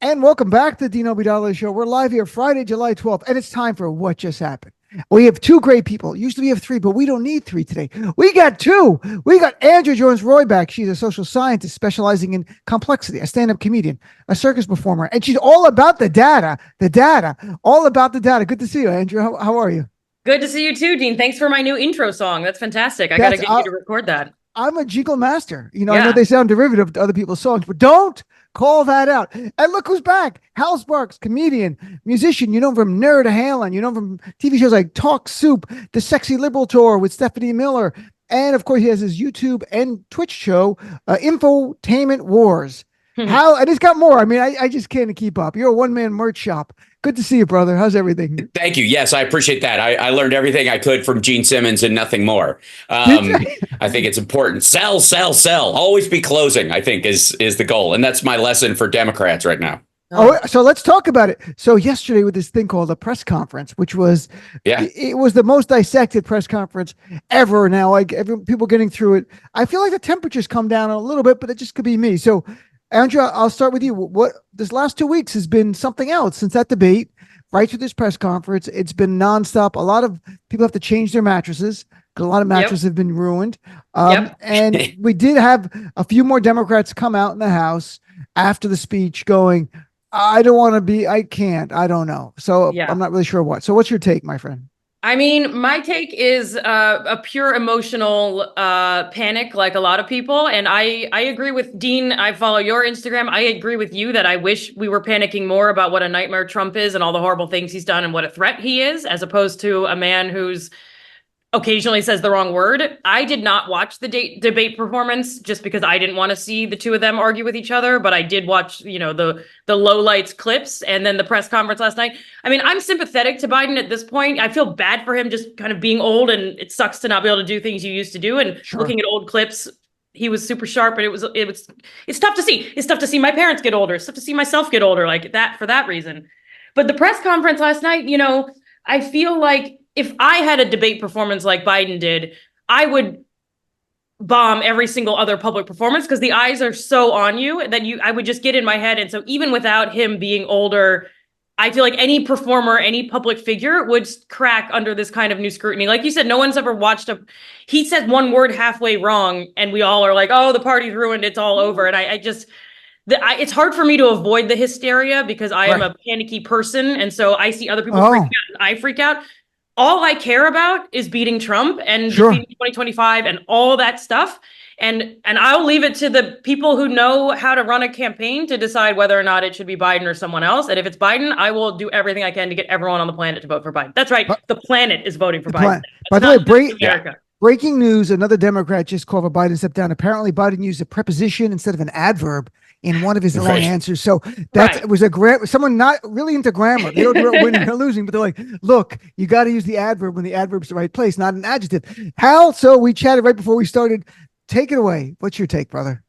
And welcome back to the Dean Obeidallah Show. We're live here Friday, July 12th, and it's time for What Just Happened. We have two great people. Usually we have three, but we don't need three today. We got two. We got Andrea Jones-Rooy back. She's a social scientist specializing in complexity, a stand-up comedian, a circus performer, and she's all about the data, all about the data. Good to see you, Andrea. How are you? Good to see you too, Dean. Thanks for my new intro song. That's fantastic. I got to get you to record that. I'm a jingle master. I know they sound derivative to other people's songs, but don't call that out. And look who's back. Hal Sparks, comedian, musician. You know him from Nerd to Halen. You know him from TV shows like Talk Soup, The Sexy Liberal Tour with Stephanie Miller. And of course, he has his YouTube and Twitch show, Infotainment Wars. Hal, and he's got more. I mean, I just can't keep up. You're a one-man merch shop. Good to see you, brother. How's everything? Thank you. Yes, I appreciate that. I learned everything I could from Gene Simmons and nothing more. I think it's important. Sell. Always be closing, I think, is the goal. And that's my lesson for Democrats right now. Oh, so let's talk about it. So yesterday with this thing called a press conference, which was, it was the most dissected press conference ever. Now, like people getting through it. I feel like the temperature's come down a little bit, but it just could be me. So Andrea, I'll start with you. What this last 2 weeks has been something else since that debate, right through this press conference. It's been nonstop. A lot of people have to change their mattresses because a lot of mattresses have been ruined. And we did have a few more Democrats come out in the House after the speech going, I don't want to be, I can't, I don't know. So I'm not really sure what. So what's your take, my friend? I mean, my take is a pure emotional panic, like a lot of people. And I agree with Dean. I follow your Instagram. I agree with you that I wish we were panicking more about what a nightmare Trump is and all the horrible things he's done and what a threat he is, as opposed to a man who's occasionally says the wrong word. I did not watch the debate performance just because I didn't want to see the two of them argue with each other, but I did watch, the lowlights clips and then the press conference last night. I mean, I'm sympathetic to Biden at this point. I feel bad for him just kind of being old, and it sucks to not be able to do things you used to do. And looking at old clips, he was super sharp, but it's tough to see. It's tough to see my parents get older. It's tough to see myself get older like that for that reason. But the press conference last night, I feel like if I had a debate performance like Biden did, I would bomb every single other public performance because the eyes are so on you that I would just get in my head. And so even without him being older, I feel like any performer, any public figure would crack under this kind of new scrutiny. Like you said, no one's ever watched he said one word halfway wrong and we all are like, oh, the party's ruined, it's all over. And it's hard for me to avoid the hysteria because I am a panicky person. And so I see other people freak out and I freak out. All I care about is beating Trump and defeating 2025 and all that stuff. And I'll leave it to the people who know how to run a campaign to decide whether or not it should be Biden or someone else. And if it's Biden, I will do everything I can to get everyone on the planet to vote for Biden. That's right. The planet is voting for Biden. By the way, breaking news, another Democrat just called for Biden to step down. Apparently Biden used a preposition instead of an adverb in one of his long answers. So that was someone not really into grammar. They don't know winning or losing, but they're like, look, you got to use the adverb when the adverb's the right place, not an adjective. Hal, so we chatted right before we started. Take it away. What's your take, brother?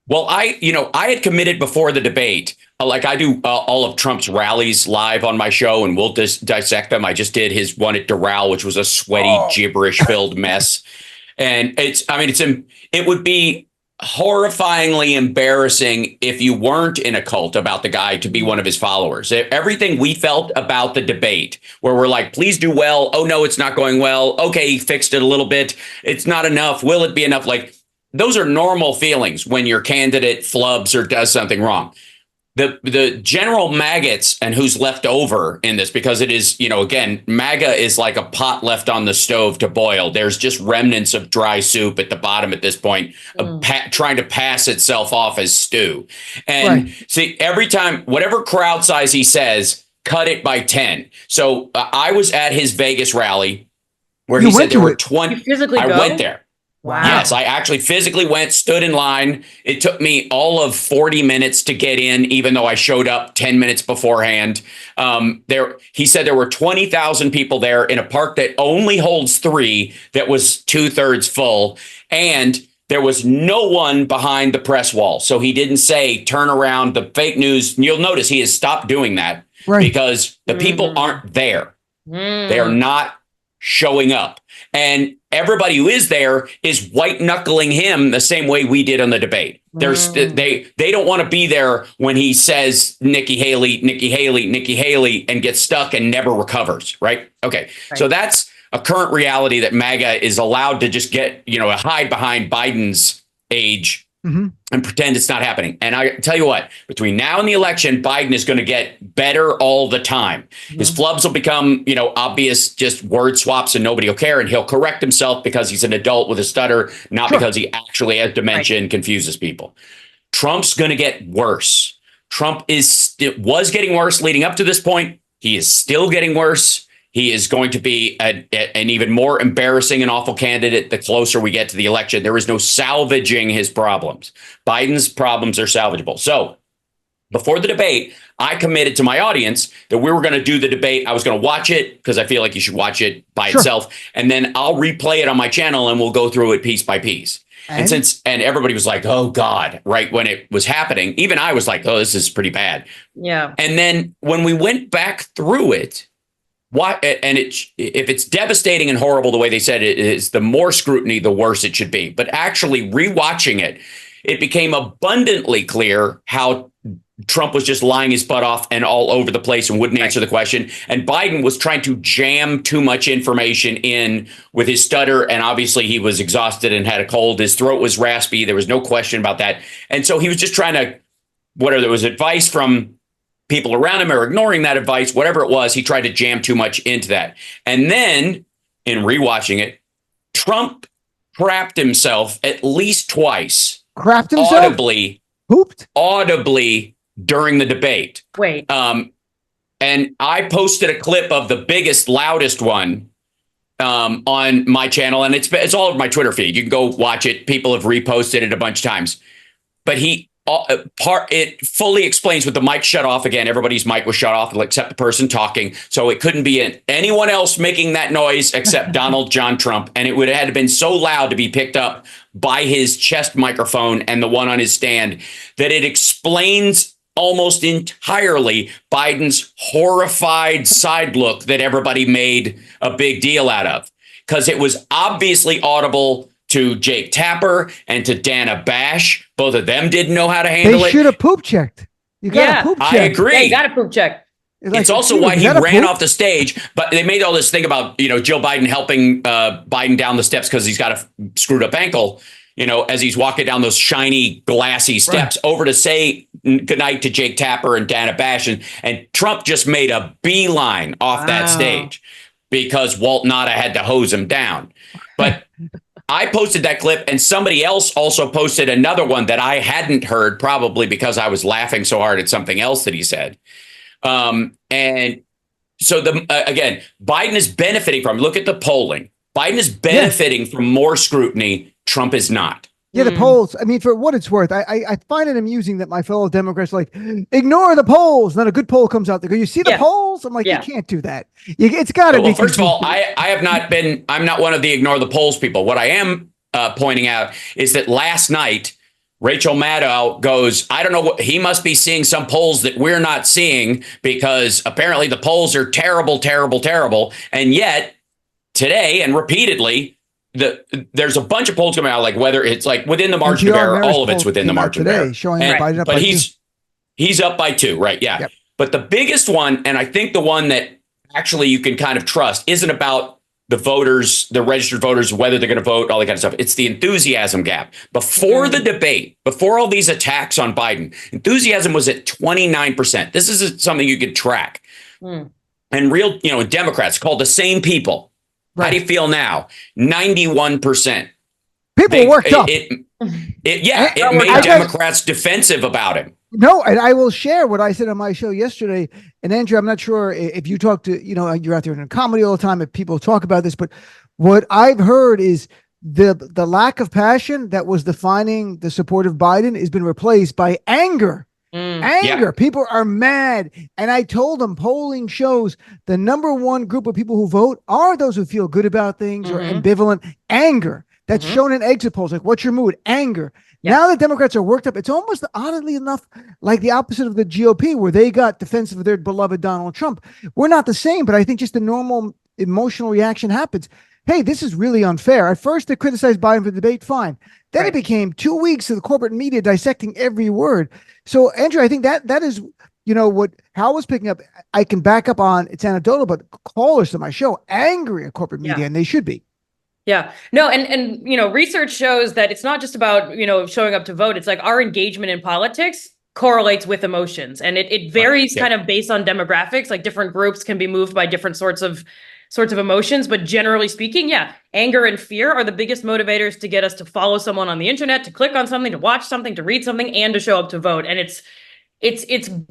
Well, I had committed before the debate, like I do all of Trump's rallies live on my show, and we'll dissect them. I just did his one at Doral, which was a sweaty, gibberish-filled mess. And it would be horrifyingly embarrassing if you weren't in a cult about the guy to be one of his followers. Everything we felt about the debate, where we're like, please do well. Oh, no, it's not going well. OK, he fixed it a little bit. It's not enough. Will it be enough? Like, those are normal feelings when your candidate flubs or does something wrong. The general maggots and who's left over in this, because it is, again, MAGA is like a pot left on the stove to boil. There's just remnants of dry soup at the bottom at this point, trying to pass itself off as stew. And see, every time, whatever crowd size he says, cut it by 10. So I was at his Vegas rally where he said there were 20. I went there. Wow. Yes, I actually physically went, stood in line. It took me all of 40 minutes to get in, even though I showed up 10 minutes beforehand. He said there were 20,000 people there in a park that only holds 3, that was 2/3 full. And there was no one behind the press wall. So he didn't say, turn around, the fake news. You'll notice he has stopped doing that because the people aren't there. They are not showing up. And everybody who is there is white knuckling him the same way we did on the debate. They don't want to be there when he says Nikki Haley, and gets stuck and never recovers. Right. OK, so that's a current reality that MAGA is allowed to just get, hide behind Biden's age and pretend it's not happening. And I tell you what, between now and the election, Biden is going to get better all the time. His flubs will become, obvious, just word swaps and nobody will care. And he'll correct himself because he's an adult with a stutter, not because he actually has dementia and confuses people. Trump's going to get worse. Trump was getting worse leading up to this point. He is still getting worse. He is going to be an even more embarrassing and awful candidate the closer we get to the election. There is no salvaging his problems. Biden's problems are salvageable. So before the debate, I committed to my audience that we were going to do the debate. I was going to watch it because I feel like you should watch it by itself. And then I'll replay it on my channel and we'll go through it piece by piece. And everybody was like, oh, God, right when it was happening, even I was like, oh, this is pretty bad. Yeah. And then when we went back through it, if it's devastating and horrible the way they said it is, the more scrutiny, the worse it should be. But actually rewatching it, it became abundantly clear how Trump was just lying his butt off and all over the place and wouldn't answer the question. And Biden was trying to jam too much information in with his stutter. And obviously he was exhausted and had a cold. His throat was raspy. There was no question about that. And so he was just trying to, whether there was advice from people around him are ignoring that advice, whatever it was, he tried to jam too much into that. And then in rewatching it, Trump crapped himself at least twice. Crapped himself? Audibly during the debate. Wait. And I posted a clip of the biggest, loudest one on my channel. And it's all over my Twitter feed. You can go watch it. People have reposted it a bunch of times. But it fully explains with the mic shut off again. Everybody's mic was shut off except the person talking. So it couldn't be anyone else making that noise except Donald John Trump. And it would have had been so loud to be picked up by his chest microphone and the one on his stand that it explains almost entirely Biden's horrified side look that everybody made a big deal out of, because it was obviously audible to Jake Tapper and to Dana Bash. Both of them didn't know how to handle it. They should have poop checked. You got to poop check. I agree. Yeah, you got to poop check. It's also why he ran off the stage. But they made all this thing about, Joe Biden helping Biden down the steps because he's got a screwed up ankle, as he's walking down those shiny, glassy steps over to say goodnight to Jake Tapper and Dana Bash. And Trump just made a beeline off that stage because Walt Nada had to hose him down. But I posted that clip and somebody else also posted another one that I hadn't heard, probably because I was laughing so hard at something else that he said. And so again, Biden is benefiting from, look at the polling. Biden is benefiting from more scrutiny. Trump is not. Yeah, the polls. I mean, for what it's worth, I find it amusing that my fellow Democrats are like, ignore the polls. Then a good poll comes out. They go, you see the polls? I'm like, you can't do that. It's got to be. First of all, I'm not one of the ignore the polls people. What I am pointing out is that last night, Rachel Maddow goes, I don't know what, he must be seeing some polls that we're not seeing because apparently the polls are terrible, terrible, terrible. And yet today and repeatedly, there's a bunch of polls coming out, like whether it's like within the margin of error, all of it's within the margin of error. Showing Biden up by he's up by 2, right? Yeah. Yep. But the biggest one, and I think the one that actually you can kind of trust, isn't about the voters, the registered voters, whether they're going to vote, all that kind of stuff. It's the enthusiasm gap. Before the debate, before all these attacks on Biden, enthusiasm was at 29%. This is something you could track. And real, Democrats called the same people. Right. How do you feel now? 91%. People worked up. It made Democrats defensive about him. No, and I will share what I said on my show yesterday. And Andrew, I'm not sure if you talk to, you're out there in comedy all the time, if people talk about this, but what I've heard is the lack of passion that was defining the support of Biden has been replaced by anger. Anger. Yeah. People are mad. And I told them polling shows the number one group of people who vote are those who feel good about things or ambivalent. Anger. That's shown in exit polls. Like, what's your mood? Anger. Yeah. Now the Democrats are worked up. It's almost, oddly enough, like the opposite of the GOP, where they got defensive of their beloved Donald Trump. We're not the same, but I think just the normal emotional reaction happens. hey, this is really unfair. At first, they criticized Biden for the debate, fine. Then it became 2 weeks of the corporate media dissecting every word. So, Andrew, I think that is, what Hal was picking up. I can back up on, it's anecdotal, but callers to my show angry at corporate media, and they should be. Yeah, no. And, research shows that it's not just about, showing up to vote. It's like our engagement in politics correlates with emotions, and it varies kind of based on demographics. Like different groups can be moved by different sorts of emotions, but generally speaking, anger and fear are the biggest motivators to get us to follow someone on the internet, to click on something, to watch something, to read something, and to show up to vote. And it's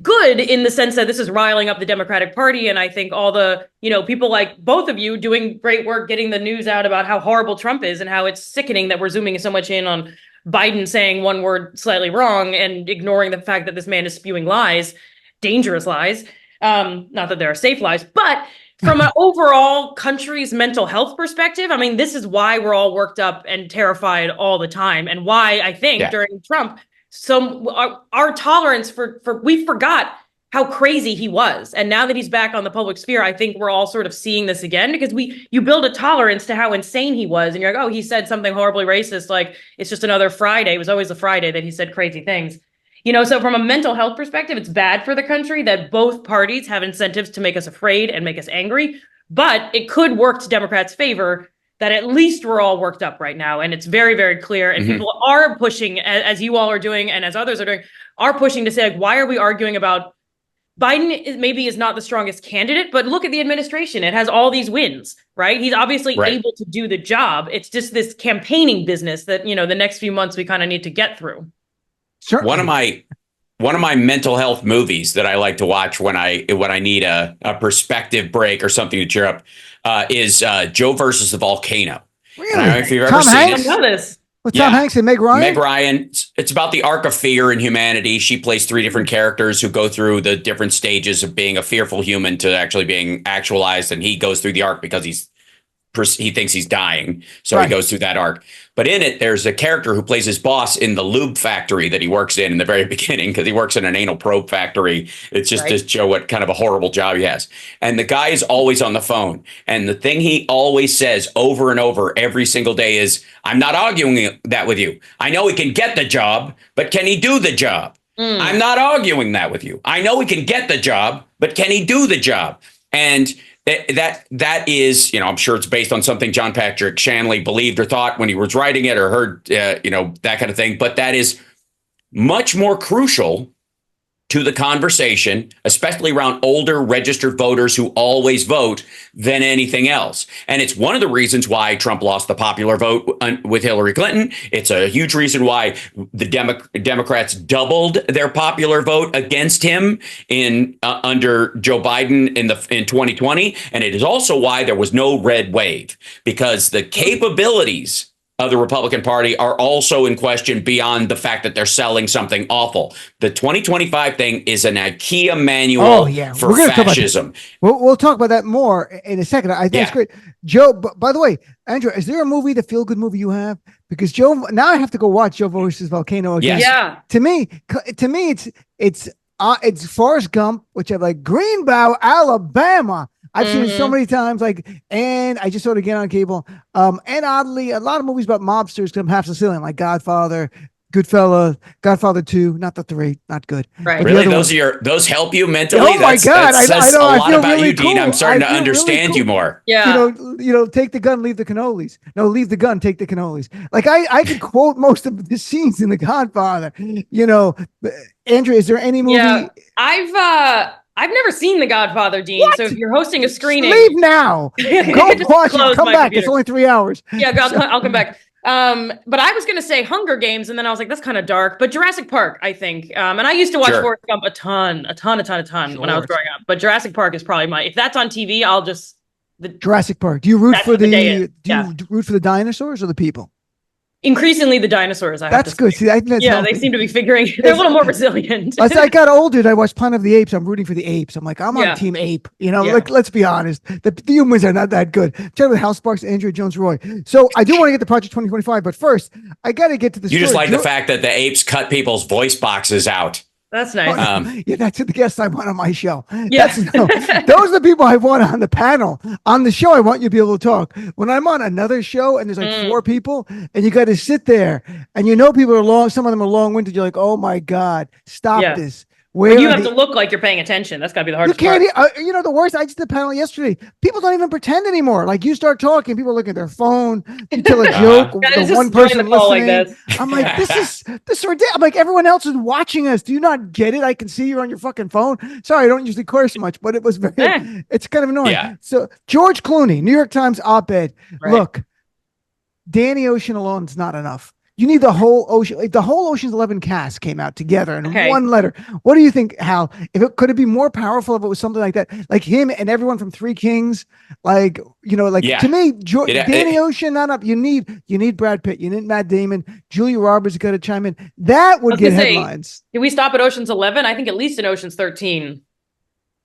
good in the sense that this is riling up the Democratic Party. And I think all the, people like both of you doing great work getting the news out about how horrible Trump is and how it's sickening that we're zooming so much in on Biden saying one word slightly wrong and ignoring the fact that this man is spewing lies, dangerous lies. Not that there are safe lies, but from an overall country's mental health perspective, I mean, this is why we're all worked up and terrified all the time. And why I think during Trump, our tolerance for we forgot how crazy he was. And now that he's back on the public sphere, I think we're all sort of seeing this again, because you build a tolerance to how insane he was. And you're like, oh, he said something horribly racist. Like, it's just another Friday. It was always a Friday that he said crazy things. So from a mental health perspective, it's bad for the country that both parties have incentives to make us afraid and make us angry. But it could work to Democrats' favor that at least we're all worked up right now. And it's very, very clear. And people are pushing, as you all are doing and as others are doing, are pushing to say, like, why are we arguing about Biden maybe is not the strongest candidate, but look at the administration. It has all these wins, right? He's obviously able to do the job. It's just this campaigning business that, the next few months we kind of need to get through. Certainly. One of my mental health movies that I like to watch when I need a perspective break or something to cheer up is Joe versus the Volcano. Really? I don't know if you've ever Tom seen Hanks? it. I know this. With Tom Hanks and Meg Ryan? Meg Ryan. It's about the arc of fear in humanity. She plays 3 different characters who go through the different stages of being a fearful human to actually being actualized. And he goes through the arc because he thinks he's dying. So he goes through that arc. But in it, there's a character who plays his boss in the lube factory that he works in the very beginning, because he works in an anal probe factory. It's just to show what kind of a horrible job he has. And the guy is always on the phone. And the thing he always says over and over every single day is, I'm not arguing that with you. I know he can get the job, but can he do the job? I'm not arguing that with you. I know he can get the job, but can he do the job? And that is, I'm sure it's based on something John Patrick Shanley believed or thought when he was writing it or heard, that kind of thing. But that is much more crucial to the conversation, especially around older registered voters who always vote, than anything else. And it's one of the reasons why Trump lost the popular vote with Hillary Clinton. It's a huge reason why the Democrats doubled their popular vote against him in under Joe Biden in 2020. And it is also why there was no red wave, because the capabilities of the Republican Party are also in question beyond the fact that they're selling something awful. The 2025 thing is an IKEA manual for fascism. We'll talk about that more in a second. I think it's great. Joe, by the way, Andrew, is there a movie, the feel-good movie you have? Because Joe, now I have to go watch Joe versus Volcano again. Yes. Yeah. To me, it's Forrest Gump, which I like, Greenbow, Alabama. I've seen it so many times, and I just saw it again on cable. And oddly, a lot of movies about mobsters because I'm half Sicilian, like Godfather, Goodfellas, Godfather 2, not the 3, not good. Right. Really? Those help you mentally? Oh my God. That says I know, a lot about really you, Dean. cool. I'm starting to understand you more. Yeah. Take the gun, leave the cannolis. No, leave the gun, take the cannolis. Like I could quote most of the scenes in The Godfather. Andrew, is there any movie? Yeah, I've never seen The Godfather, Dean. What? So if you're hosting a screening, leave now. Go watch it. Come back. Computer. It's only 3 hours. Yeah, I'll come back. But I was going to say Hunger Games, and then I was like, that's kind of dark. But Jurassic Park, I think. And I used to watch Forrest Gump a ton when I was growing up. But Jurassic Park is probably if that's on TV, I'll just Jurassic Park. Do you root for you root for the dinosaurs or the people? Increasingly the dinosaurs. That's good. See, I think that's healthy. They seem to be figuring. They're a little more resilient. As I got older, I watched Planet of the Apes. I'm rooting for the apes. I'm like, I'm on Team Ape. Let's be honest. The humans are not that good. Chat with Hal Sparks, Andrea Jones-Rooy. So I do want to get to Project 2025, but first I got to get to the. You just like the fact that the apes cut people's voice boxes out. That's nice. Yeah, that's the guests I want on my show. Yeah. Those are the people I want on the panel. On the show, I want you to be able to talk. When I'm on another show and there's like 4 people and you got to sit there and people are long, some of them are long-winded. You're like, oh my God, stop this. Where you have to look like you're paying attention. That's got to be the hardest part. The worst, I just did the panel yesterday. People don't even pretend anymore. Like you start talking, people look at their phone, you tell a joke, the one person listening. Like I'm like, this is ridiculous. I'm like, everyone else is watching us. Do you not get it? I can see you're on your fucking phone. Sorry, I don't usually curse much, but it was it's kind of annoying. Yeah. So George Clooney, New York Times op-ed. Right. Look, Danny Ocean alone is not enough. You need the whole Ocean's 11 cast came out together in one letter. What do you think, Hal? Could it be more powerful if it was something like that? Like him and everyone from Three Kings, to me, Danny Ocean, not up. You need Brad Pitt, you need Matt Damon, Julia Roberts got to chime in. That would get headlines. Did we stop at Ocean's 11? I think at least in Ocean's 13.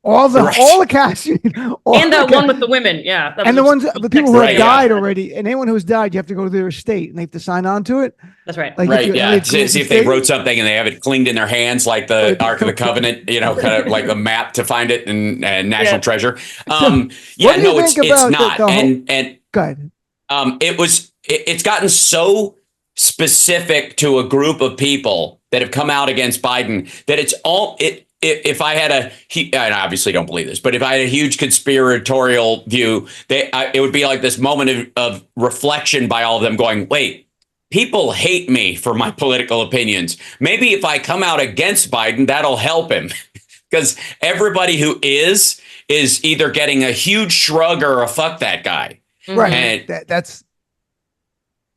All the cast, and that one with the women, and the people who have died already, and anyone who's died, you have to go to their estate and they have to sign on to it. That's right. See if they wrote something and they have it clinged in their hands, like the Ark of the Covenant, kind of like a map to find it and National Treasure. It's not. And go ahead. It's gotten so specific to a group of people that have come out against Biden that it's all it. If I had I obviously don't believe this, but if I had a huge conspiratorial view, it would be like this moment of reflection by all of them going, wait, people hate me for my political opinions. Maybe if I come out against Biden, that'll help him. Because everybody who is either getting a huge shrug or a fuck that guy. Right. And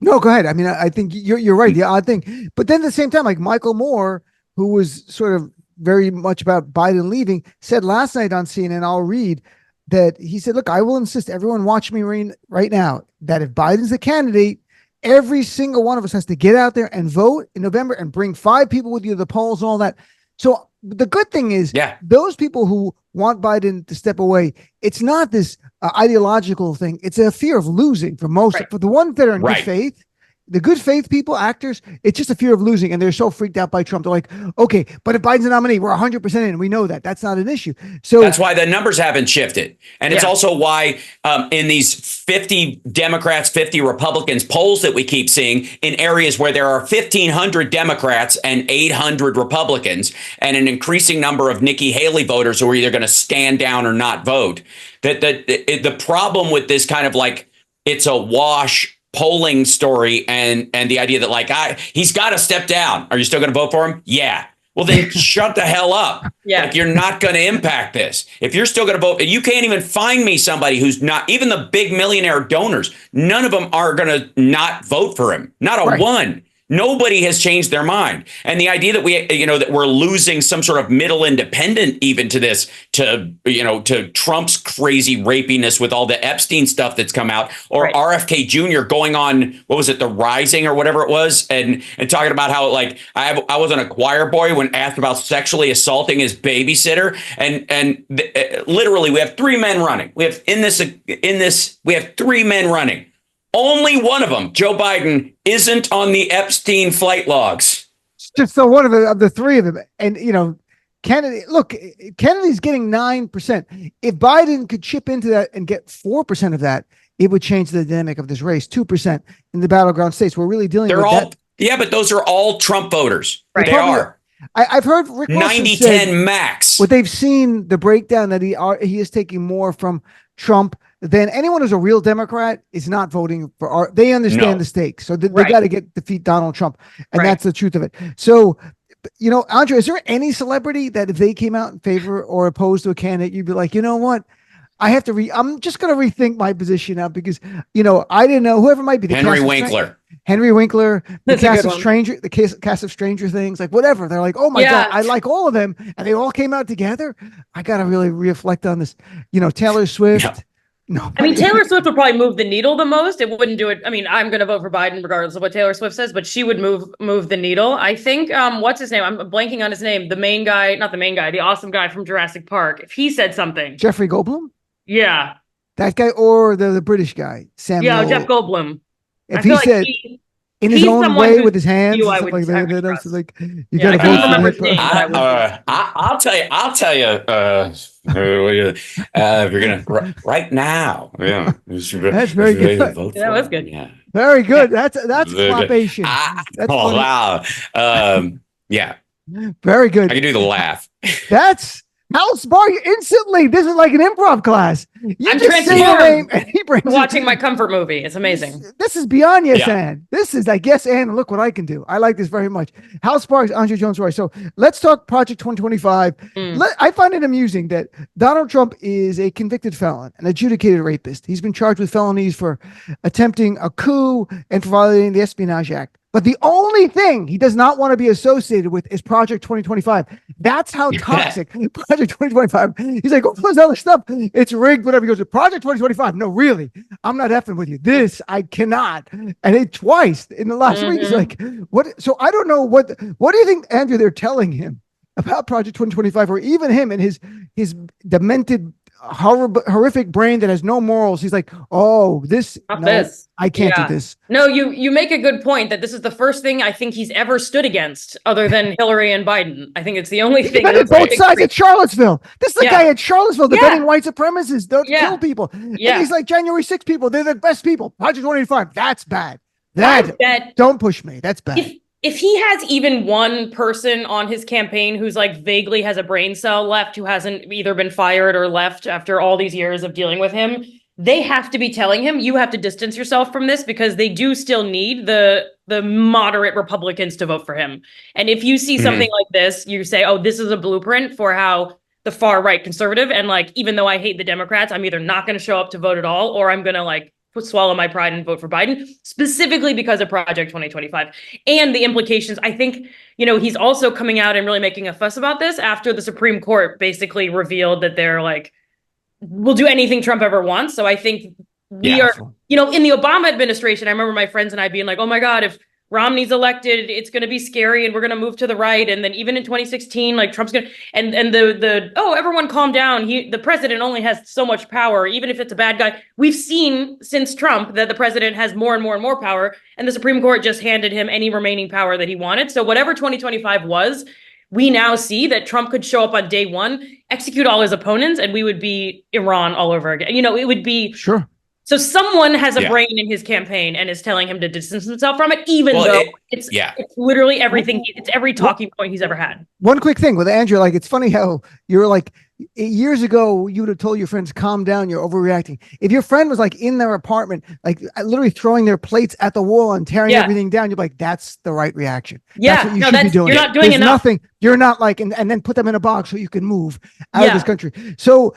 no, go ahead. I mean, I think you're right. The odd thing. But then at the same time, like Michael Moore, who was sort of very much about Biden leaving, said last night on CNN, I'll read, that he said, look, I will insist everyone watch me right now, that if Biden's the candidate, every single one of us has to get out there and vote in November and bring 5 people with you to the polls and all that. So the good thing is those people who want Biden to step away, it's not this ideological thing. It's a fear of losing for most, for the ones that are in good faith. The good faith people, actors, it's just a fear of losing, and they're so freaked out by Trump. They're like, okay, but if Biden's a nominee, we're 100% in. We know that. That's not an issue. So that's why the numbers haven't shifted. And it's also why in these 50 Democrats, 50 Republicans polls that we keep seeing in areas where there are 1,500 Democrats and 800 Republicans and an increasing number of Nikki Haley voters who are either going to stand down or not vote, that the problem with this kind of like it's a wash polling story and the idea that he's got to step down. Are you still going to vote for him? Yeah. Well, then shut the hell up. Yeah. Like, you're not going to impact this. If you're still going to vote, you can't even find me somebody who's not, even the big millionaire donors, none of them are going to not vote for him. Not a one. Nobody has changed their mind. And the idea that that we're losing some sort of middle independent even to this, to Trump's crazy rapiness with all the Epstein stuff that's come out, or RFK Jr. going on, what was it, The Rising or whatever it was, and talking about how I wasn't a choir boy when asked about sexually assaulting his babysitter. And literally we have 3 men running. We have we have 3 men running. Only one of them, Joe Biden, isn't on the Epstein flight logs. Just so one of the 3 of them. And, Kennedy's getting 9%. If Biden could chip into that and get 4% of that, it would change the dynamic of this race. 2% in the battleground states. We're really dealing with that. Yeah, but those are all Trump voters. Right. They are. I've heard Rick 90-10 max. What they've seen, the breakdown that he is taking more from Trump then anyone who's a real Democrat is not voting for they understand the stakes. So they got to defeat Donald Trump. And that's the truth of it. So, Andrea, is there any celebrity that if they came out in favor or opposed to a candidate, you'd be like, you know what? I'm just going to rethink my position now because, I didn't know whoever might be the Henry Winkler, the cast of Stranger Things, like whatever. They're like, oh my God, I like all of them. And they all came out together. I got to really reflect on this, Taylor Swift. Yeah. No, I mean, Taylor Swift would probably move the needle the most. It wouldn't do it. I mean, I'm going to vote for Biden regardless of what Taylor Swift says, but she would move the needle. I think, what's his name? I'm blanking on his name. The main guy, not the main guy, the awesome guy from Jurassic Park. If he said something. Jeffrey Goldblum? Yeah. That guy or the British guy? Samuel. Yeah, Jeff Goldblum. If he said, in his own way with his hands and I stuff would like that. So like, you I got to can't vote remember for his name. I'll tell you. If you're gonna right now, yeah, That's very good. That was good. Yeah, very good. That's clopation. That's oh funny. wow. Yeah, very good. I can do the laugh. That's Hal Sparks instantly. This is like an improv class. I'm say the name and he brings watching my comfort movie. It's amazing. This is beyond yes and. This is like yes and look what I can do. I like this very much. Hal Sparks, Andrea Jones-Rooy. So let's talk Project 2025. I find it amusing that Donald Trump is a convicted felon, an adjudicated rapist. He's been charged with felonies for attempting a coup and for violating the Espionage Act. But the only thing he does not want to be associated with is Project 2025. That's how toxic Project 2025. He's like, oh, there's other stuff. It's rigged, whatever. He goes to Project 2025. No, really, I'm not effing with you. This I cannot. And it twice in the last week. He's like, what? So I don't know what do you think, Andrew, they're telling him about Project 2025, or even him and his demented, horrific brain that has no morals. He's like, oh, this I can't do this. No, you make a good point that this is the first thing I think he's ever stood against other than Hillary and Biden. I think it's the only thing. Both sides at Charlottesville. This is the guy at Charlottesville defending white supremacists. Don't kill people. Yeah. And he's like January 6 people. They're the best people. Project 2025. That's bad. Don't push me. That's bad. If he has even one person on his campaign who's like vaguely has a brain cell left, who hasn't either been fired or left after all these years of dealing with him, they have to be telling him, you have to distance yourself from this, because they do still need the moderate Republicans to vote for him. And if you see something like this, you say, oh, this is a blueprint for how the far right conservative, and like, even though I hate the Democrats, I'm either not going to show up to vote at all, or I'm going to like swallow my pride and vote for Biden, specifically because of Project 2025 and the implications. I think, he's also coming out and really making a fuss about this after the Supreme Court basically revealed that they're like, we'll do anything Trump ever wants. So I think we are, in the Obama administration, I remember my friends and I being like, oh my God, if Romney's elected, it's going to be scary and we're going to move to the right. And then even in 2016, like Trump's going to, and everyone calm down. The president only has so much power, even if it's a bad guy. We've seen since Trump that the president has more and more and more power, and the Supreme Court just handed him any remaining power that he wanted. So whatever 2025 was, we now see that Trump could show up on day one, execute all his opponents, and we would be Iran all over again. It would be sure. So someone has a brain in his campaign and is telling him to distance himself from it, even though it's literally everything. It's every talking point he's ever had. One quick thing with Andrew, like, it's funny how you're like, years ago, you would have told your friends, calm down, you're overreacting. If your friend was like in their apartment, like literally throwing their plates at the wall and tearing everything down, you're like, that's the right reaction. Yeah. That's what you should be doing. You're not doing enough. Nothing. You're not like, and then put them in a box so you can move out of this country. So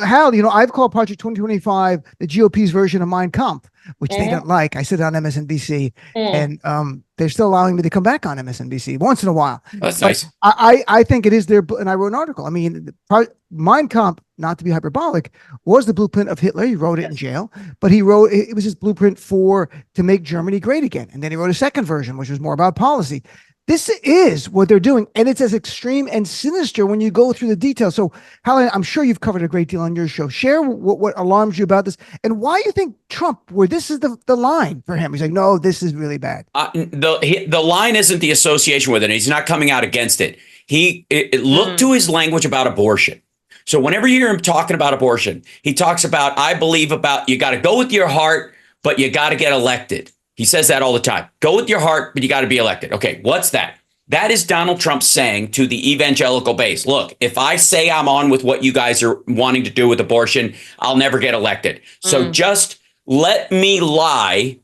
Hal, I've called Project 2025 the GOP's version of Mein Kampf, which they don't like. I sit on MSNBC and they're still allowing me to come back on MSNBC once in a while. That's nice. I think it is their, and I wrote an article. I mean, Mein Kampf, not to be hyperbolic, was the blueprint of Hitler. He wrote it in jail, but it was his blueprint to make Germany great again. And then he wrote a second version, which was more about policy. This is what they're doing, and it's as extreme and sinister when you go through the details. So, Hal, I'm sure you've covered a great deal on your show. Share what alarms you about this, and why you think Trump, where this is the line for him. He's like, no, this is really bad. The line isn't the association with it. He's not coming out against it. Look to his language about abortion. So whenever you hear him talking about abortion, he talks about, I believe about, you got to go with your heart, but you got to get elected. He says that all the time. Go with your heart, but you got to be elected. Okay, what's that? That is Donald Trump saying to the evangelical base, look, if I say I'm on with what you guys are wanting to do with abortion, I'll never get elected. So just let me lie.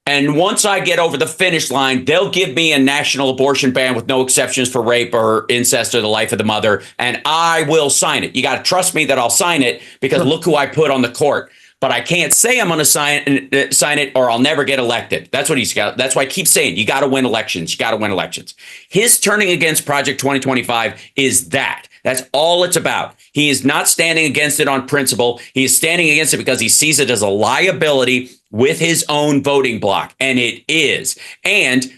And once I get over the finish line, they'll give me a national abortion ban with no exceptions for rape or incest or the life of the mother. And I will sign it. You got to trust me that I'll sign it, because look who I put on the court. But I can't say I'm going to sign it or I'll never get elected. That's what he's got. That's why I keep saying you got to win elections. You got to win elections. His turning against Project 2025 is that. That's all it's about. He is not standing against it on principle. He is standing against it because he sees it as a liability with his own voting bloc. And it is. And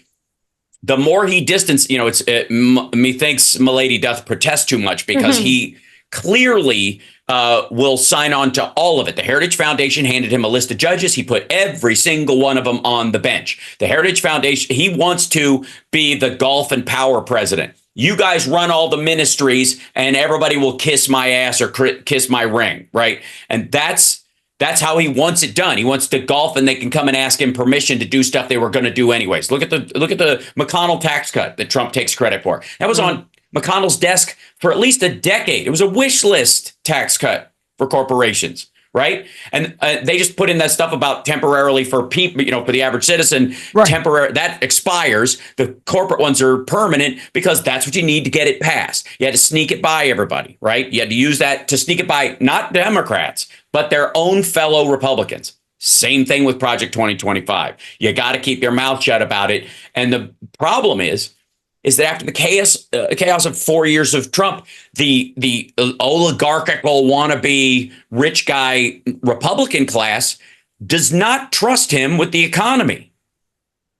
the more he distances, methinks Milady doth protest too much, because he clearly will sign on to all of it. The Heritage Foundation handed him a list of judges. He put every single one of them on the bench. The Heritage Foundation, he wants to be the golf and power president. You guys run all the ministries and everybody will kiss my ass or kiss my ring, right? And that's how he wants it done. He wants to golf and they can come and ask him permission to do stuff they were going to do anyways. Look at the McConnell tax cut that Trump takes credit for. That was on McConnell's desk for at least a decade. It was a wish list tax cut for corporations, right? And they just put in that stuff about temporarily for people, for the average citizen, temporary, that expires. The corporate ones are permanent because that's what you need to get it passed. You had to sneak it by everybody, right? You had to use that to sneak it by not Democrats, but their own fellow Republicans. Same thing with Project 2025. You got to keep your mouth shut about it. And the problem is that after the chaos of 4 years of Trump, the oligarchical wannabe rich guy Republican class does not trust him with the economy.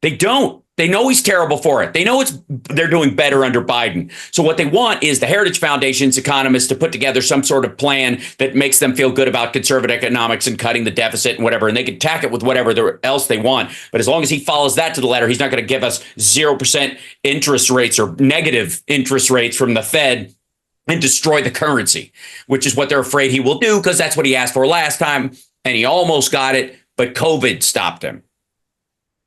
They don't. They know he's terrible for it. They know they're doing better under Biden. So what they want is the Heritage Foundation's economists to put together some sort of plan that makes them feel good about conservative economics and cutting the deficit and whatever. And they can tack it with whatever else they want. But as long as he follows that to the letter, he's not going to give us 0% interest rates or negative interest rates from the Fed and destroy the currency, which is what they're afraid he will do because that's what he asked for last time. And he almost got it, but COVID stopped him.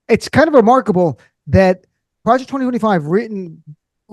It's kind of remarkable that Project 2025, written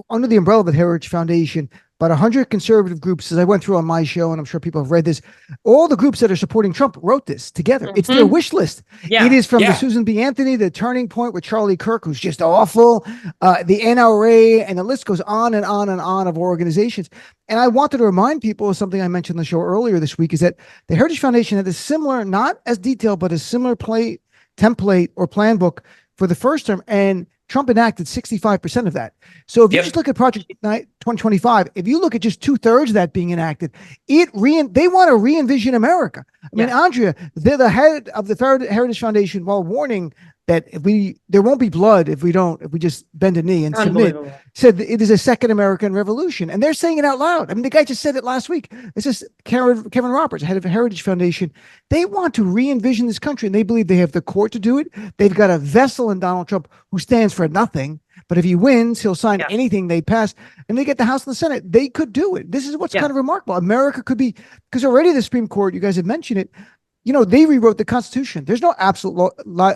under the umbrella of the Heritage Foundation, about 100 conservative groups, as I went through on my show, and I'm sure people have read this, all the groups that are supporting Trump wrote this together. Mm-hmm. It's their wish list. Yeah. It is from the Susan B. Anthony, the Turning Point with Charlie Kirk, who's just awful, the NRA, and the list goes on and on and on of organizations. And I wanted to remind people of something I mentioned on the show earlier this week, is that the Heritage Foundation had a similar, not as detailed, but a similar template or plan book for the first term, and Trump enacted 65% of that. So if you just look at Project 2025, if you look at just 2/3 of that being enacted, they want to re-envision America. I mean, Andrea, they're the head of the Heritage Foundation, while warning that there won't be blood if we just bend a knee and submit, said it is a second American revolution. And they're saying it out loud. I mean, the guy just said it last week. It's just Kevin Roberts, head of the Heritage Foundation. They want to re-envision this country, and they believe they have the court to do it. They've got a vessel in Donald Trump who stands for nothing. But if he wins, he'll sign anything they pass, and they get the House and the Senate. They could do it. This is what's kind of remarkable. America could be, because already the Supreme Court, you guys have mentioned it, they rewrote the Constitution. There's no absolute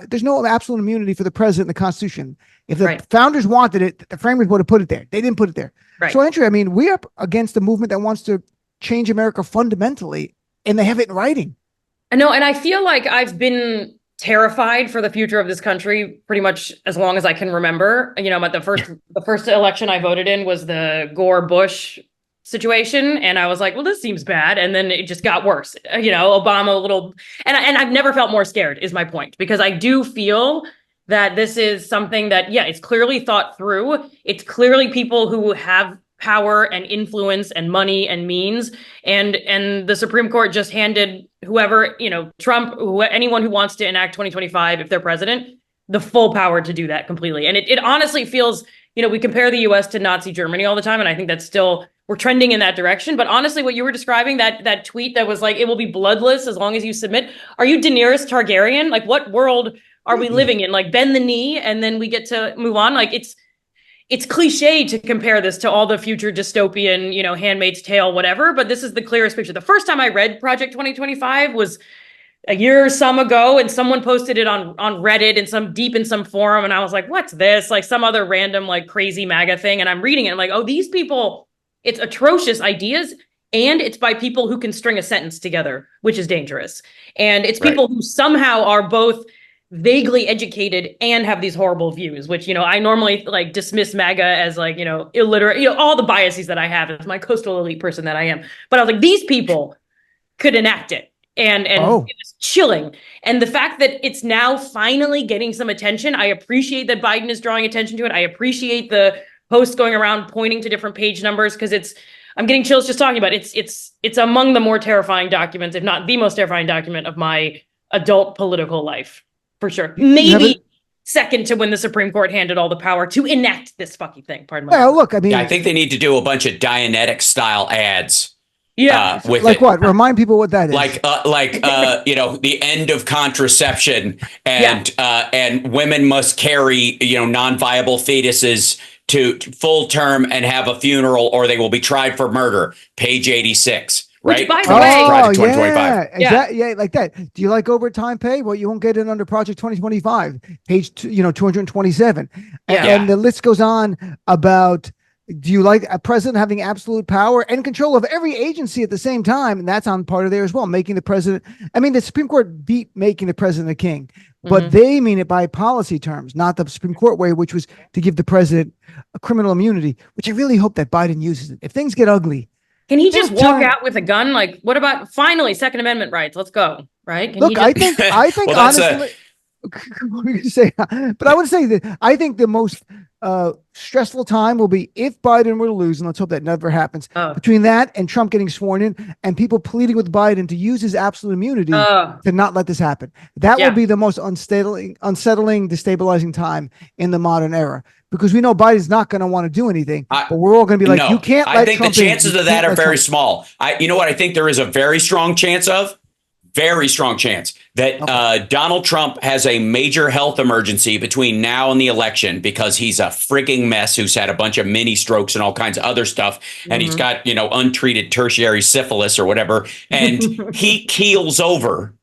there's no absolute immunity for the president in the Constitution. If the founders wanted it, the framers would have put it there. They didn't put it there. Right. So, Andrea, I mean, we're up against a movement that wants to change America fundamentally, and they have it in writing. I know, and I feel like I've been terrified for the future of this country pretty much as long as I can remember. But the first election I voted in was the Gore-Bush situation, and I was like, well, this seems bad, and then it just got worse. Obama a little, and I've never felt more scared, is my point, because I do feel that this is something that it's clearly thought through. It's clearly people who have power and influence and money and means, and the Supreme Court just handed whoever, Trump, anyone who wants to enact 2025 if they're president, the full power to do that completely. And it honestly feels, we compare the US to Nazi Germany all the time, and I think that's still, we're trending in that direction. But honestly, what you were describing, that tweet that was like, it will be bloodless as long as you submit. Are you Daenerys Targaryen? Like, what world are we living in? Like, bend the knee and then we get to move on. Like, it's cliche to compare this to all the future dystopian, Handmaid's Tale, whatever. But this is the clearest picture. The first time I read Project 2025 was a year or some ago, and someone posted it on Reddit in some forum. And I was like, what's this? Like some other random, like crazy MAGA thing. And I'm reading it. I'm like, oh, these people, it's atrocious ideas, and it's by people who can string a sentence together, which is dangerous. And it's people who somehow are both vaguely educated and have these horrible views, which, I normally like dismiss MAGA as like, illiterate, all the biases that I have as my coastal elite person that I am. But I was like, these people could enact it. And it was chilling. And the fact that it's now finally getting some attention, I appreciate that Biden is drawing attention to it. I appreciate the posts going around pointing to different page numbers, because I'm getting chills just talking about it. It's among the more terrifying documents, if not the most terrifying document of my adult political life, for sure. Maybe second to when the Supreme Court handed all the power to enact this fucking thing. Pardon my. Well, look, I mean, I think they need to do a bunch of Dianetic style ads Yeah. Like what? Remind people what that is. The end of contraception and women must carry, non-viable fetuses to full term and have a funeral or they will be tried for murder. Page 86. Right. Which, by the way, exactly, like that. Do you like overtime pay? Well, you won't get it under Project 2025, page 227. And the list goes on about, do you like a president having absolute power and control of every agency at the same time? And that's on part of there as well, making the president. I mean, the Supreme Court beat making the president a king, but they mean it by policy terms, not the Supreme Court way, which was to give the president a criminal immunity, which I really hope that Biden uses it. If things get ugly, can he just walk out with a gun? Like, what about finally Second Amendment rights? Let's go. Right? I think well, honestly, but I would say that I think the most stressful time will be if Biden were to lose, and let's hope that never happens. Between that and Trump getting sworn in, and people pleading with Biden to use his absolute immunity to not let this happen. That will be the most unsettling, destabilizing time in the modern era. Because we know Biden's not going to want to do anything, but we're all going to be like, you can't let Trump the chances of that are very small. You know what I think there is a very strong chance of? Very strong chance that Donald Trump has a major health emergency between now and the election because he's a frigging mess who's had a bunch of mini strokes and all kinds of other stuff. And he's got, untreated tertiary syphilis or whatever. And he keels over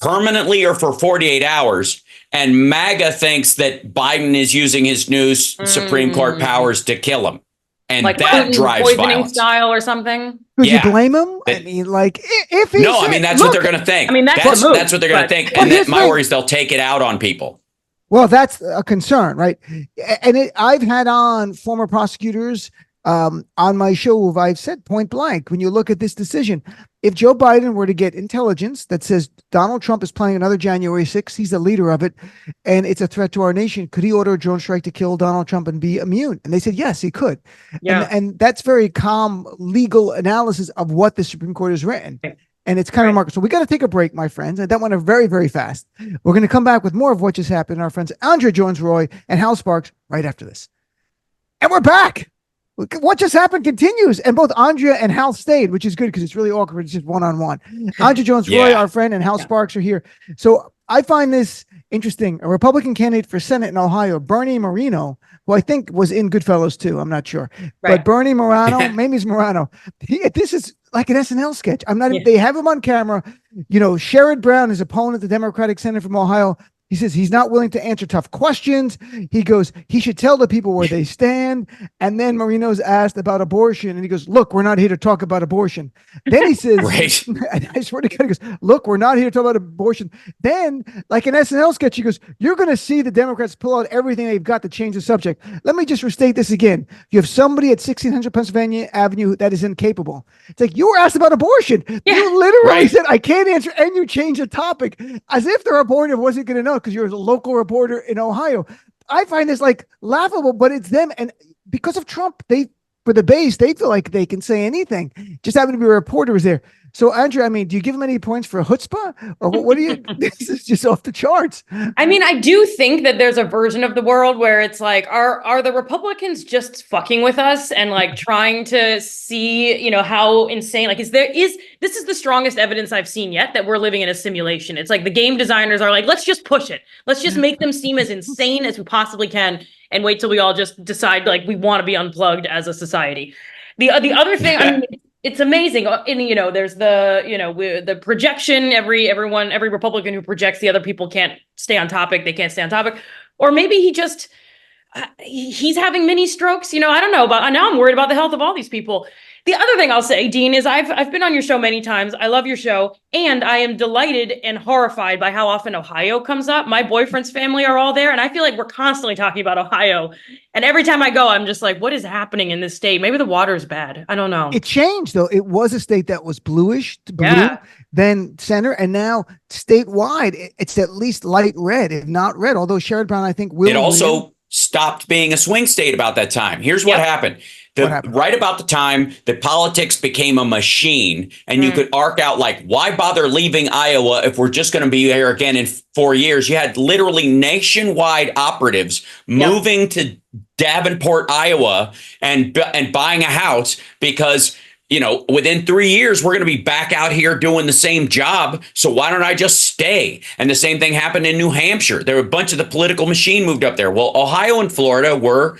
permanently or for 48 hours. And MAGA thinks that Biden is using his new Supreme Court powers to kill him. And like that drives poisoning violence. Style or something. Would you blame him? I mean, like, if he that's what they're going to think. I mean, that's what they're going to think. And my worry is they'll take it out on people. Well, that's a concern, right? And I've had on former prosecutors on my show who I've said point blank, when you look at this decision, if Joe Biden were to get intelligence that says Donald Trump is planning another January 6th, he's the leader of it, and it's a threat to our nation, could he order a drone strike to kill Donald Trump and be immune? And they said, yes, he could. Yeah. And that's very calm legal analysis of what the Supreme Court has written. And it's kind of remarkable. So we got to take a break, my friends. And that went very, very fast. We're going to come back with more of what just happened. Our friends Andrea Jones-Rooy and Hal Sparks right after this. And we're back. What just happened continues, and both Andrea and Hal stayed, which is good because it's really awkward. It's just one-on-one. Andrea Jones-Rooy, our friend, and Hal Sparks are here. So I find this interesting. A Republican candidate for Senate in Ohio, Bernie Moreno, who I think was in Goodfellas too. I'm not sure, but Bernie Moreno, maybe it's Morano. This is like an SNL sketch. They have him on camera. Sherrod Brown, his opponent, the Democratic senator from Ohio. He says he's not willing to answer tough questions. He goes, he should tell the people where they stand. And then Marino's asked about abortion. And he goes, look, we're not here to talk about abortion. Then he says, I swear to God, he goes, look, we're not here to talk about abortion. Then, like an SNL sketch, he goes, you're going to see the Democrats pull out everything they've got to change the subject. Let me just restate this again. You have somebody at 1600 Pennsylvania Avenue that is incapable. It's like, you were asked about abortion. Yeah. You literally said, I can't answer. And you changed the topic as if the reporter wasn't going to know, because you're a local reporter in Ohio. I find this like laughable, but it's them. And because of Trump, for the base, they feel like they can say anything. Just having to be a reporter is there. So, Andrea, do you give him any points for chutzpah? Or what do you, this is just off the charts. I mean, I do think that there's a version of the world where it's like, are the Republicans just fucking with us and like trying to see, how insane, like, this is the strongest evidence I've seen yet that we're living in a simulation. It's like the game designers are like, let's just push it. Let's just make them seem as insane as we possibly can and wait till we all just decide like we want to be unplugged as a society. The other thing, it's amazing. And, there's the projection, every Republican who projects the other people can't stay on topic. They can't stay on topic. Or maybe he's having mini strokes. I don't know now I'm worried about the health of all these people. The other thing I'll say, Dean, is I've been on your show many times. I love your show. And I am delighted and horrified by how often Ohio comes up. My boyfriend's family are all there. And I feel like we're constantly talking about Ohio. And every time I go, I'm just like, what is happening in this state? Maybe the water's bad. I don't know. It changed, though. It was a state that was bluish to blue, then center. And now statewide, it's at least light red, if not red. Although Sherrod Brown, I think, will. It also stopped being a swing state about that time. Here's what happened. Right about the time that politics became a machine, and you could arc out like, why bother leaving Iowa if we're just going to be there again in 4 years? You had literally nationwide operatives moving to Davenport, Iowa, and buying a house because within 3 years, we're going to be back out here doing the same job. So why don't I just stay? And the same thing happened in New Hampshire. There were a bunch of the political machine moved up there. Well, Ohio and Florida were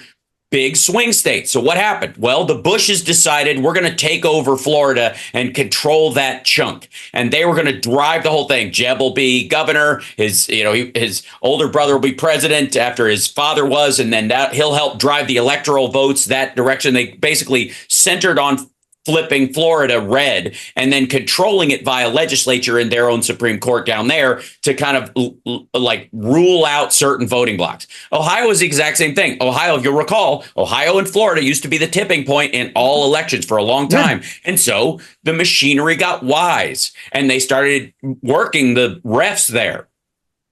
big swing states. So what happened? Well, the Bushes decided we're going to take over Florida and control that chunk. And they were going to drive the whole thing. Jeb will be governor. His older brother will be president after his father was. And then he'll help drive the electoral votes that direction. They basically centered on flipping Florida red and then controlling it via legislature in their own Supreme Court down there to kind of like rule out certain voting blocks. Ohio is the exact same thing. Ohio, if you'll recall, Ohio and Florida used to be the tipping point in all elections for a long time. Yeah. And so the machinery got wise and they started working the refs there.